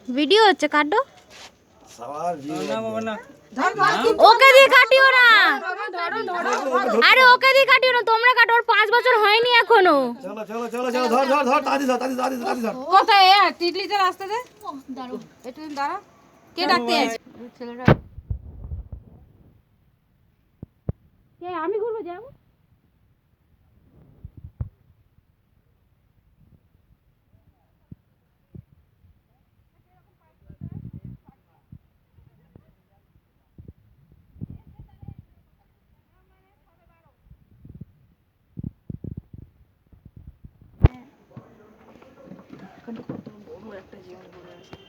video হচ্ছে কাটো ওকে দিয়ে কাটিও না আরে ওকে দিয়ে কাটিও না তোমরা কাটো ওর 5 বছর হয়নি এখনো চলো চলো চলো চলো ধর ধর ধর তাড়াতাড়ি ধর তাড়াতাড়ি ধর কোথায় টিটলিতে রাস্তা দে দাঁড়াও একটু দাঁড়া কে ডাকতে আছে ছেলেটা কে আমি ঘুরবো যাবো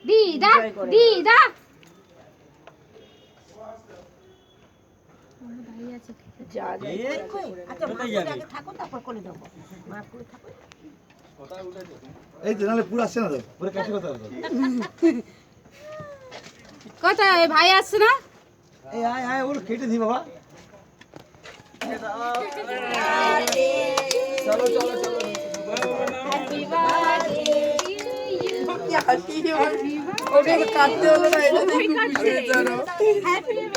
দিদা দিদা এই তো নালে পুরো আসছে না তো পুরো কাছে কথা বলো কোথায় ভাই আসছে না এই আয় আয় ওর কেটে দি বাবা চলো চলো চলো হ্যাপি বার্থডে ওকে কাটতে হলো না এটা দেখি খুশি জানো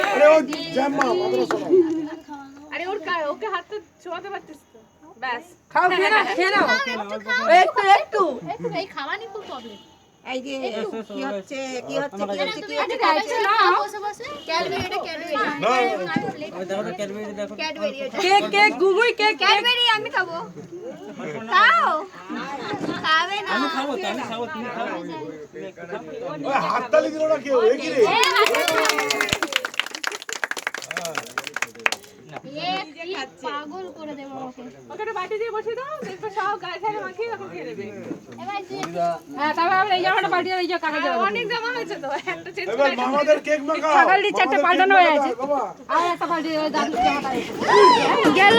আরে ও জাম্মা মাত্র শোনো আরে ওকে হাতে ছোঁয়াতে পারতিস তো ব্যাস খাও খেয়ে নাও একটু এই খাওয়ানি খুব প্রবলেম এই যে কি হচ্ছে বসে বসে ক্যাডবেরি এটা ক্যাডবেরি কেক গুগুই কেক ক্যাডবেরি আমি খাবো খাও খাবে না আমি খাবো তো আমি খাবো তুমি খাও ওই হাততালি দিলো না কেউ এ কি রে পাগল করে দেবো ওকে ওকে একটা বাটি দিয়ে বসিয়ে দাও দেখো সব গায়ে ঠায়ে মাখিয়ে তখন খেয়ে নেবে এবার যে হ্যাঁ তারপর আমরা এই জামাটা পাল্টে এই যে কাকা জামা অনেক জামা হয়েছে তো একটা চেঞ্জ এবার মামাদের কেক মাখাও সকাল দিয়ে চারটে পাল্টানো হয়ে আছে বাবা আর একটা পাল্টে ওই দাদুর জামাটা গেল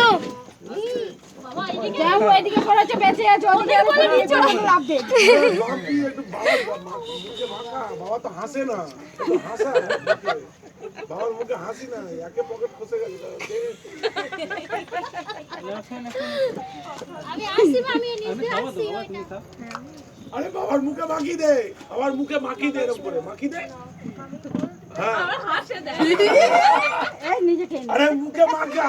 জামা এদিকে পড়েছে বেঁচে আছে ওদিকে বলে নিচে লাভ দে লম্পি একটু মুখে মাখা বাবা তো হাসে না হাসা বাবার মুখে হাসি না একে পকেট খসে গেছে আমি আসি আমি নিজে আসি আরে বাবার মুখে মাখি দে বাবার মুখে মাখি দে এরকম করে মাখি দে হ্যাঁ হাসে দেয় আরে মুখে মাখা